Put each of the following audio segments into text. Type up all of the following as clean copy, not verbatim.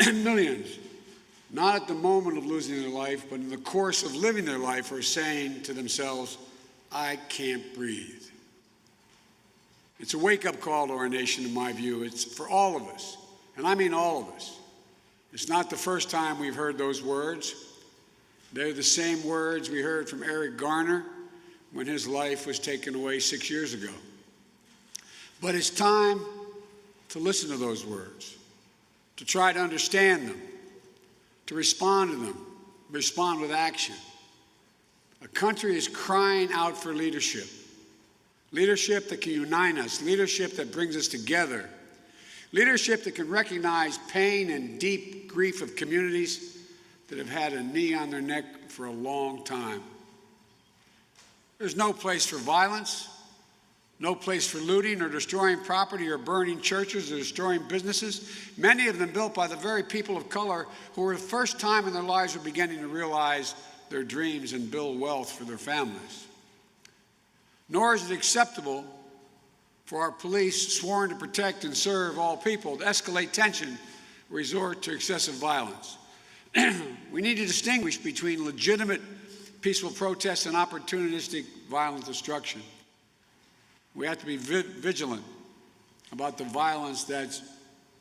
Millions, not at the moment of losing their life, but in the course of living their life, are saying to themselves, I can't breathe. It's a wake-up call to our nation, in my view. It's for all of us, and I mean all of us. It's not the first time we've heard those words. They're the same words we heard from Eric Garner when his life was taken away 6 years ago. But it's time to listen to those words, to try to understand them, to respond to them, respond with action. A country is crying out for leadership. Leadership that can unite us, leadership that brings us together, leadership that can recognize pain and deep grief of communities that have had a knee on their neck for a long time. There's no place for violence, no place for looting or destroying property or burning churches or destroying businesses, many of them built by the very people of color who for the first time in their lives are beginning to realize their dreams and build wealth for their families. Nor is it acceptable for our police, sworn to protect and serve all people, to escalate tension, resort to excessive violence. We need to distinguish between legitimate peaceful protests and opportunistic violent destruction. We have to be vigilant about the violence that's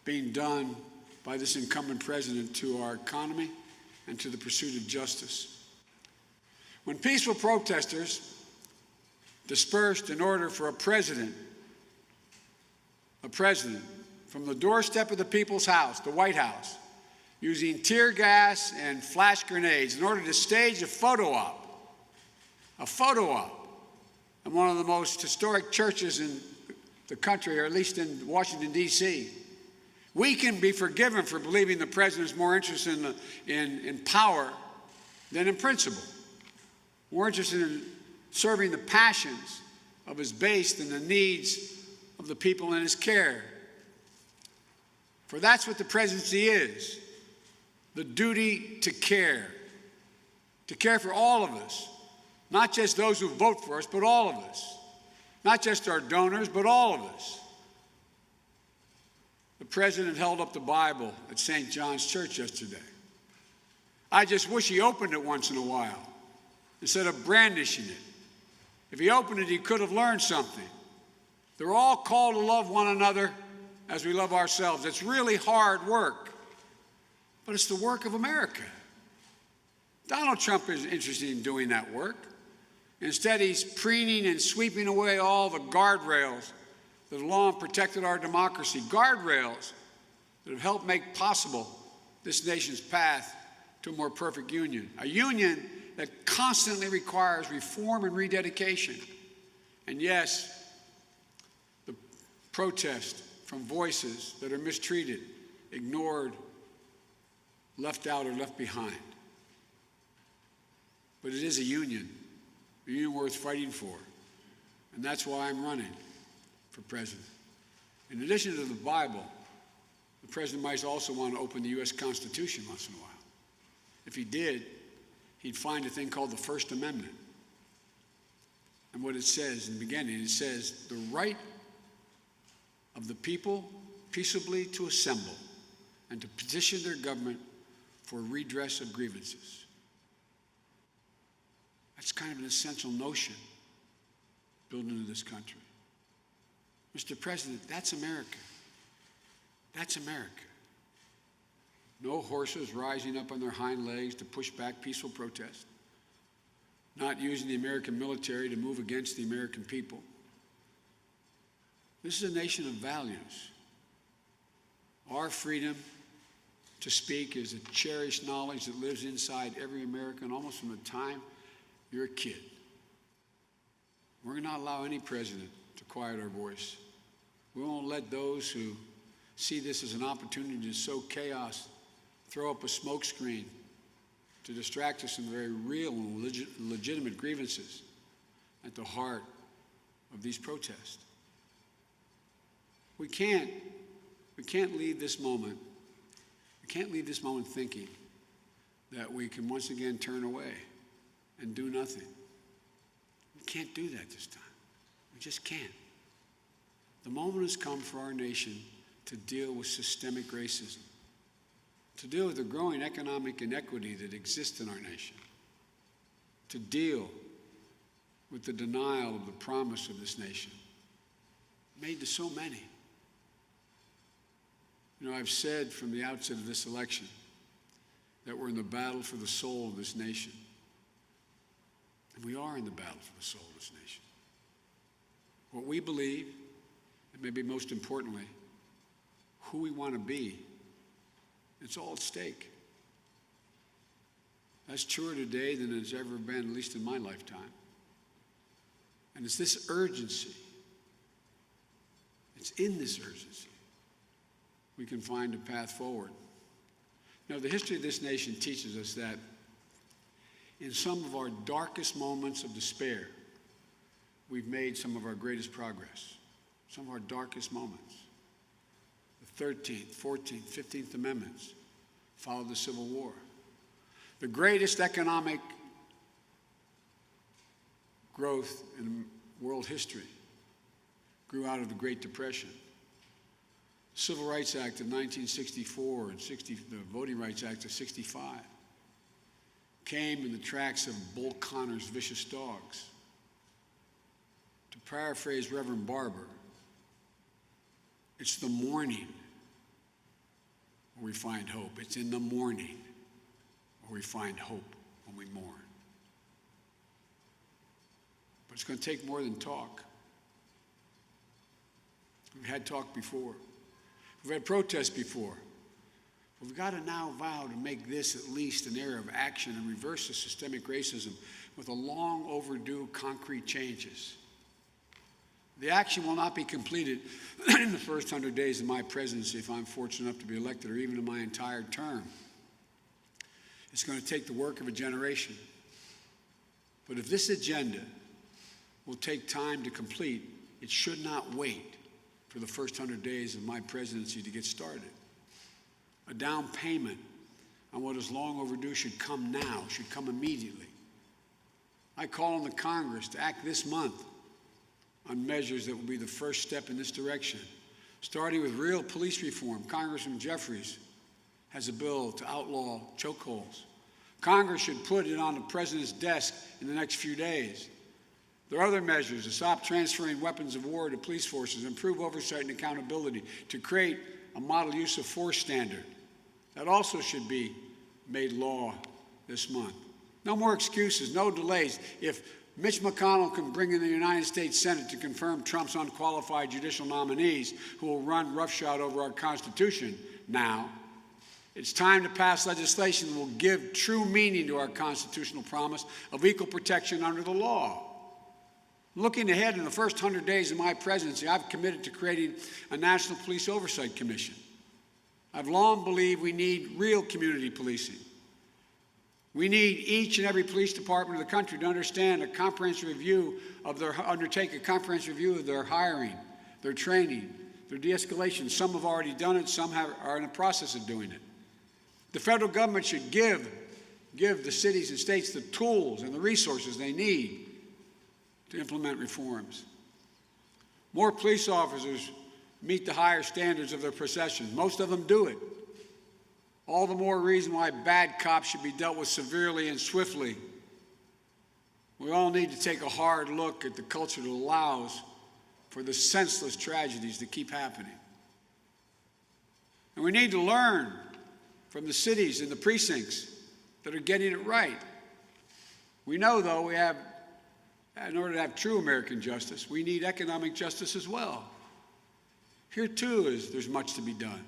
being done by this incumbent president to our economy and to the pursuit of justice. When peaceful protesters dispersed in order for a president from the doorstep of the people's house, the White House, using tear gas and flash grenades in order to stage a photo op in one of the most historic churches in the country, or at least in Washington, D.C. We can be forgiven for believing the president is more interested in power than in principle, more interested in serving the passions of his base than the needs of the people in his care. For that's what the presidency is, the duty to care for all of us, not just those who vote for us, but all of us, not just our donors, but all of us. The president held up the Bible at St. John's Church yesterday. I just wish he opened it once in a while instead of brandishing it. If he opened it, he could have learned something. They're all called to love one another as we love ourselves. It's really hard work, but it's the work of America. Donald Trump isn't interested in doing that work. Instead, he's preening and sweeping away all the guardrails that have long protected our democracy, guardrails that have helped make possible this nation's path to a more perfect union, a union that constantly requires reform and rededication. And yes, the protest from voices that are mistreated, ignored, left out, or left behind. But it is a union worth fighting for. And that's why I'm running for president. In addition to the Bible, the president might also want to open the U.S. Constitution once in a while. If he did, he'd find a thing called the First Amendment. And what it says in the beginning, it says, the right of the people peaceably to assemble and to petition their government for redress of grievances. That's kind of an essential notion built into this country. Mr. President, that's America. That's America. No horses rising up on their hind legs to push back peaceful protest. Not using the American military to move against the American people. This is a nation of values. Our freedom to speak is a cherished knowledge that lives inside every American almost from the time you're a kid. We're not allow any president to quiet our voice. We won't let those who see this as an opportunity to sow chaos throw up a smokescreen to distract us from the very real and legitimate grievances at the heart of these protests. We can't leave this moment. We can't leave this moment thinking that we can once again turn away and do nothing. We can't do that this time. We just can't. The moment has come for our nation to deal with systemic racism, to deal with the growing economic inequity that exists in our nation, to deal with the denial of the promise of this nation made to so many. You know, I've said from the outset of this election that we're in the battle for the soul of this nation. And we are in the battle for the soul of this nation. What we believe, and maybe most importantly, who we want to be, it's all at stake. That's truer today than it's ever been, at least in my lifetime. And it's this urgency, it's in this urgency we can find a path forward. Now, the history of this nation teaches us that in some of our darkest moments of despair, we've made some of our greatest progress, some of our darkest moments. The 13th, 14th, 15th Amendments followed the Civil War. The greatest economic growth in world history grew out of the Great Depression. The Civil Rights Act of 1964 and the Voting Rights Act of 65 came in the tracks of Bull Connor's vicious dogs. To paraphrase Reverend Barber, it's the morning where we find hope. It's in the morning where we find hope when we mourn. But it's going to take more than talk. We've had talk before. We've had protests before. But we've got to now vow to make this at least an era of action and reverse the systemic racism with a long overdue concrete changes. The action will not be completed in the first 100 days of my presidency if I'm fortunate enough to be elected, or even in my entire term. It's going to take the work of a generation. But if this agenda will take time to complete, it should not wait for the first 100 days of my presidency to get started. A down payment on what is long overdue should come now, should come immediately. I call on the Congress to act this month on measures that will be the first step in this direction, starting with real police reform. Congressman Jeffries has a bill to outlaw chokeholds. Congress should put it on the president's desk in the next few days. There are other measures to stop transferring weapons of war to police forces, improve oversight and accountability, to create a model use of force standard. That also should be made law this month. No more excuses, no delays. If Mitch McConnell can bring in the United States Senate to confirm Trump's unqualified judicial nominees who will run roughshod over our Constitution now, it's time to pass legislation that will give true meaning to our constitutional promise of equal protection under the law. Looking ahead, in the first 100 days of my presidency, I've committed to creating a National Police Oversight Commission. I've long believed we need real community policing. We need each and every police department of the country to understand undertake a comprehensive review of their hiring, their training, their de-escalation. Some have already done it, some are in the process of doing it. The federal government should give the cities and states the tools and the resources they need to implement reforms. More police officers meet the higher standards of their profession. Most of them do it. All the more reason why bad cops should be dealt with severely and swiftly. We all need to take a hard look at the culture that allows for the senseless tragedies that keep happening. And we need to learn from the cities and the precincts that are getting it right. We know, though, in order to have true American justice, we need economic justice as well. Here, too, there's much to be done.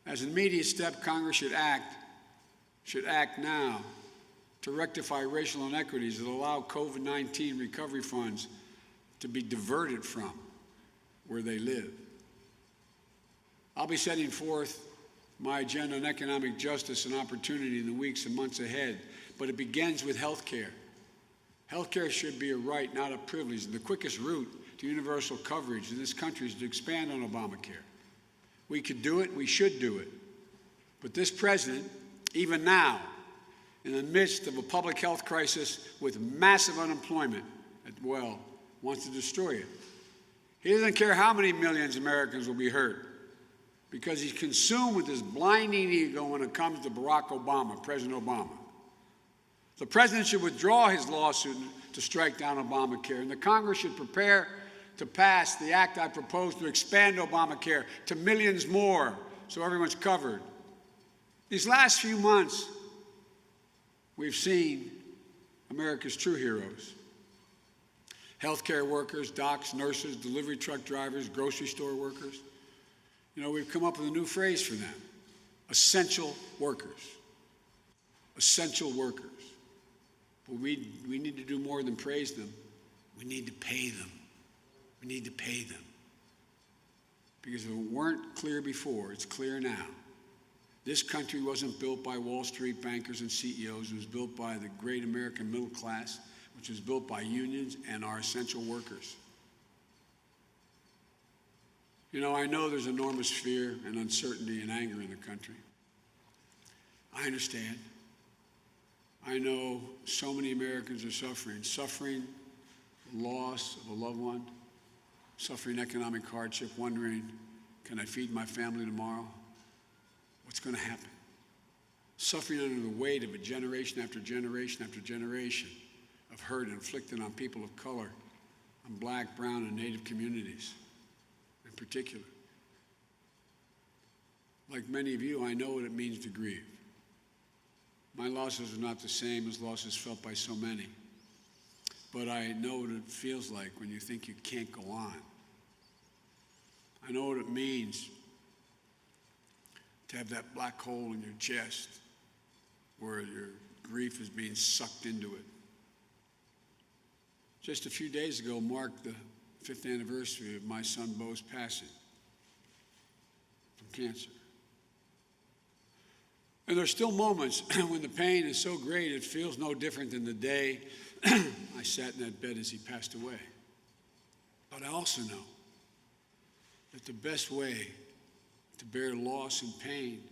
As an immediate step, Congress should act now to rectify racial inequities that allow COVID-19 recovery funds to be diverted from where they live. I'll be setting forth my agenda on economic justice and opportunity in the weeks and months ahead, but it begins with health care. Health care should be a right, not a privilege. The quickest route to universal coverage in this country is to expand on Obamacare. We could do it, we should do it. But this president, even now, in the midst of a public health crisis with massive unemployment, wants to destroy it. He doesn't care how many millions of Americans will be hurt. because he's consumed with this blinding ego when it comes to Barack Obama, President Obama. The president should withdraw his lawsuit to strike down Obamacare, and the Congress should prepare to pass the act I propose to expand Obamacare to millions more so everyone's covered. These last few months, we've seen America's true heroes. Healthcare workers, docs, nurses, delivery truck drivers, grocery store workers. You know, we've come up with a new phrase for them: essential workers. Essential workers. But we need to do more than praise them. We need to pay them. We need to pay them. Because if it weren't clear before, it's clear now. This country wasn't built by Wall Street bankers and CEOs. It was built by the great American middle class, which was built by unions and our essential workers. You know, I know there's enormous fear and uncertainty and anger in the country. I understand. I know so many Americans are suffering loss of a loved one, suffering economic hardship, wondering, can I feed my family tomorrow? What's going to happen? Suffering under the weight of a generation after generation after generation of hurt inflicted on people of color, on black, brown, and Native communities in particular. Like many of you, I know what it means to grieve. My losses are not the same as losses felt by so many, but I know what it feels like when you think you can't go on. I know what it means to have that black hole in your chest where your grief is being sucked into it. Just a few days ago marked the 5th anniversary of my son Bo's passing from cancer. And there's still moments when the pain is so great it feels no different than the day I sat in that bed as he passed away. But I also know that the best way to bear loss and pain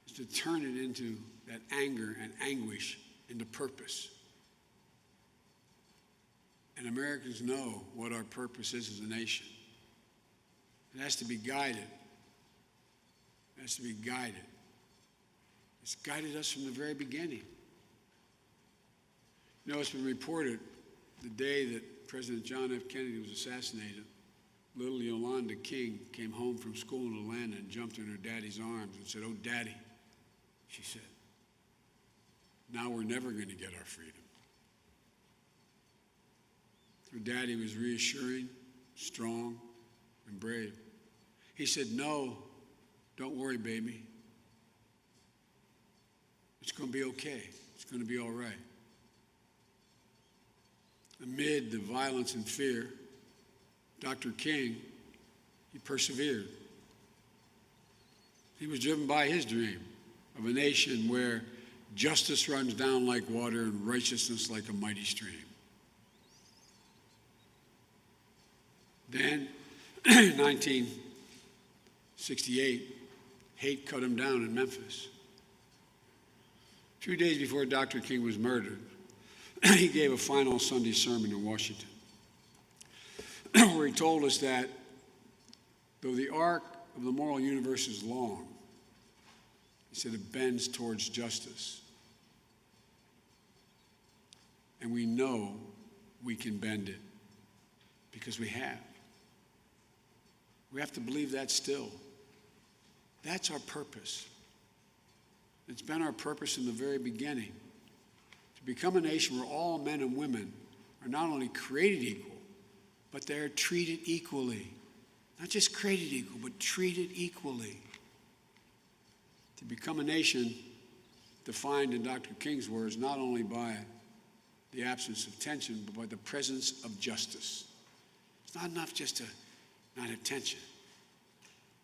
is to turn it into that anger and anguish into purpose. And Americans know what our purpose is as a nation. It has to be guided. It has to be guided. It's guided us from the very beginning. You know, it's been reported the day that President John F. Kennedy was assassinated, little Yolanda King came home from school in Atlanta and jumped in her daddy's arms and said, "Oh, Daddy," she said, "now we're never going to get our freedom." Her daddy was reassuring, strong, and brave. He said, "No, don't worry, baby. It's going to be okay. It's going to be all right." Amid the violence and fear, Dr. King, he persevered. He was driven by his dream of a nation where justice runs down like water and righteousness like a mighty stream. Then, in 1968, hate cut him down in Memphis. 2 days before Dr. King was murdered, he gave a final Sunday sermon in Washington, where he told us that though the arc of the moral universe is long, he said it bends towards justice. And we know we can bend it because we have. We have to believe that still. That's our purpose. It's been our purpose in the very beginning, to become a nation where all men and women are not only created equal, but they're treated equally. Not just created equal, but treated equally. To become a nation defined in Dr. King's words not only by the absence of tension, but by the presence of justice. It's not enough just to not have tension,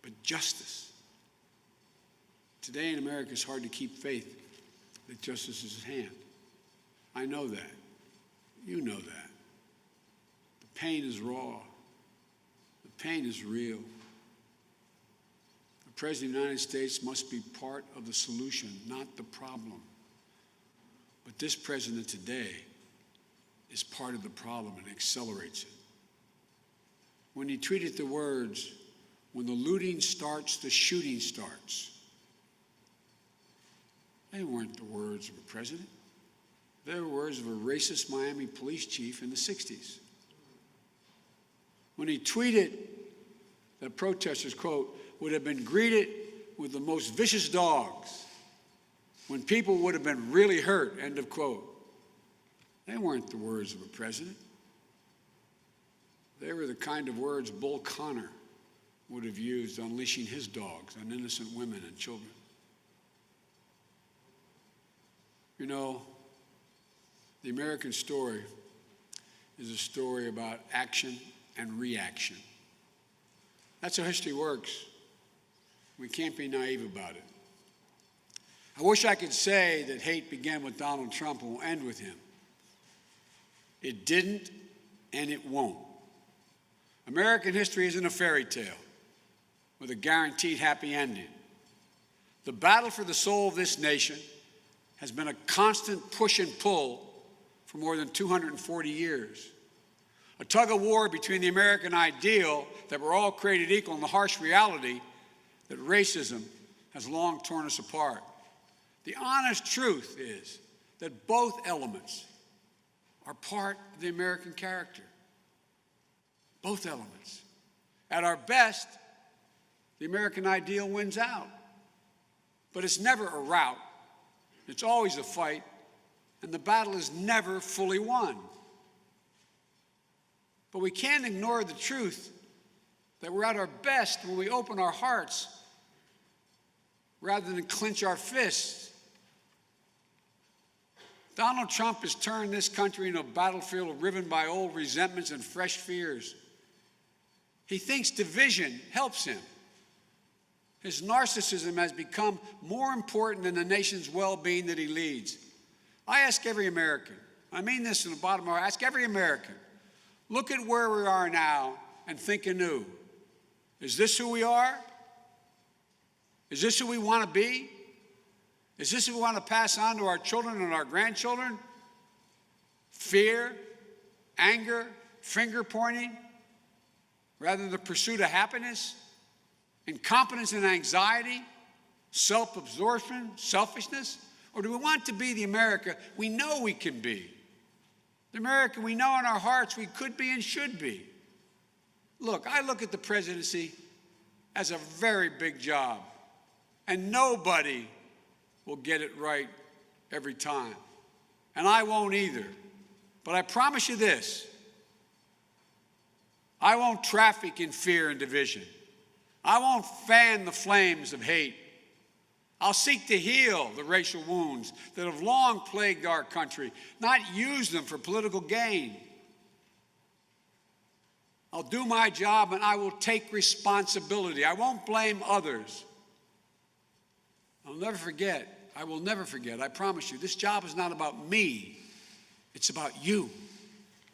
but justice. Today in America, it's hard to keep faith that justice is at hand. I know that. You know that. The pain is raw. The pain is real. The President of the United States must be part of the solution, not the problem. But this president today is part of the problem and accelerates it. When he tweeted the words, When the looting starts, the shooting starts. They weren't the words of a president. They were words of a racist Miami police chief in the 60s. When he tweeted that protesters, quote, would have been greeted with the most vicious dogs, when people would have been really hurt, end of quote. They weren't the words of a president. They were the kind of words Bull Connor would have used unleashing his dogs on innocent women and children. You know, the American story is a story about action and reaction. That's how history works. We can't be naive about it. I wish I could say that hate began with Donald Trump and will end with him. It didn't, and it won't. American history isn't a fairy tale with a guaranteed happy ending. The battle for the soul of this nation has been a constant push and pull for more than 240 years. A tug of war between the American ideal that we're all created equal and the harsh reality that racism has long torn us apart. The honest truth is that both elements are part of the American character. Both elements. At our best, the American ideal wins out. But it's never a rout. It's always a fight, and the battle is never fully won. But we can't ignore the truth that we're at our best when we open our hearts rather than clench our fists. Donald Trump has turned this country into a battlefield riven by old resentments and fresh fears. He thinks division helps him. His narcissism has become more important than the nation's well-being that he leads. I ask every American, I mean this from the bottom of my heart, I ask every American, look at where we are now and think anew. Is this who we are? Is this who we want to be? Is this who we want to pass on to our children and our grandchildren? Fear, anger, finger pointing, rather than the pursuit of happiness? Incompetence and anxiety, self-absorption, selfishness? Or do we want to be the America we know we can be? The America we know in our hearts we could be and should be. Look, I look at the presidency as a very big job, and nobody will get it right every time. And I won't either. But I promise you this, I won't traffic in fear and division. I won't fan the flames of hate. I'll seek to heal the racial wounds that have long plagued our country, not use them for political gain. I'll do my job and I will take responsibility. I won't blame others. I'll never forget. I will never forget. I promise you, this job is not about me. It's about you.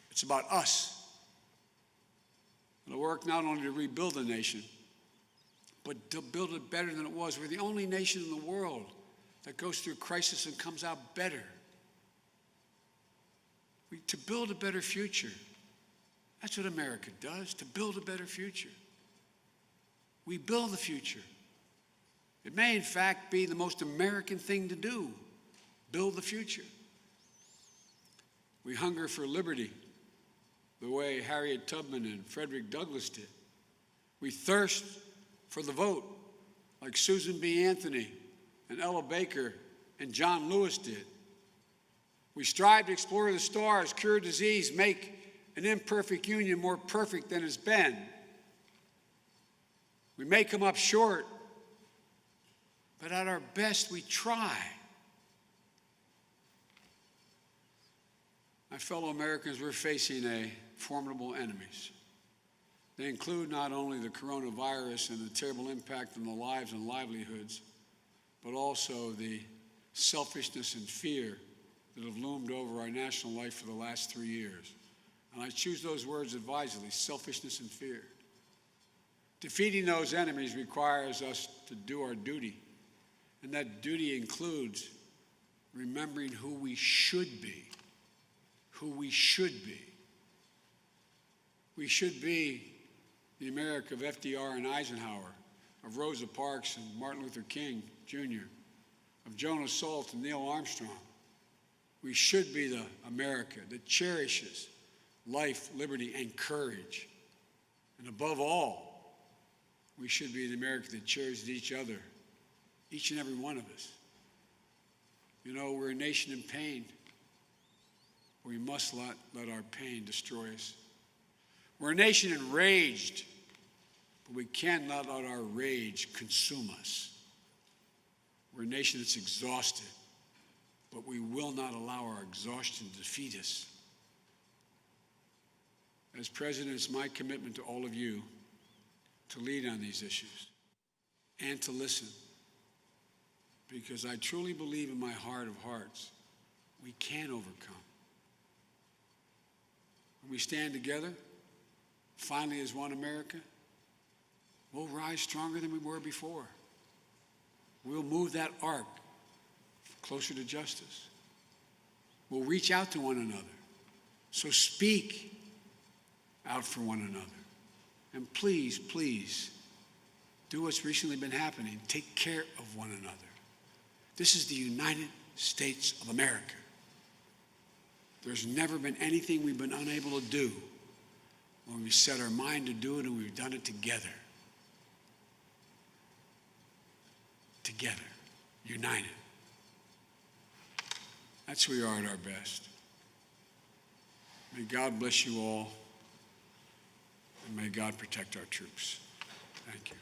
It's about us. It'll work not only to rebuild the nation, but to build it better than it was. We're the only nation in the world that goes through crisis and comes out better. To build a better future. That's what America does, to build a better future. We build the future. It may, in fact, be the most American thing to do, build the future. We hunger for liberty, the way Harriet Tubman and Frederick Douglass did. We thirst for the vote, like Susan B. Anthony and Ella Baker and John Lewis did. We strive to explore the stars, cure disease, make an imperfect union more perfect than it's been. We may come up short, but at our best we try. My fellow Americans, we're facing formidable enemies. They include not only the coronavirus and the terrible impact on the lives and livelihoods, but also the selfishness and fear that have loomed over our national life for the last 3 years. And I choose those words advisedly, selfishness and fear. Defeating those enemies requires us to do our duty, and that duty includes remembering who we should be, who we should be. We should be the America of FDR and Eisenhower, of Rosa Parks and Martin Luther King Jr., of Jonas Salk and Neil Armstrong. We should be the America that cherishes life, liberty, and courage. And above all, we should be the America that cherishes each other, each and every one of us. You know, we're a nation in pain. We must not let our pain destroy us. We're a nation enraged, but we cannot let our rage consume us. We're a nation that's exhausted, but we will not allow our exhaustion to defeat us. As president, it's my commitment to all of you to lead on these issues and to listen, because I truly believe in my heart of hearts we can overcome. When we stand together, finally as one America, we'll rise stronger than we were before. We'll move that arc closer to justice. We'll reach out to one another. So speak out for one another. And please, please, do what's recently been happening. Take care of one another. This is the United States of America. There's never been anything we've been unable to do when we set our mind to do it, and we've done it together. Together, united. That's who we are at our best. May God bless you all, and may God protect our troops. Thank you.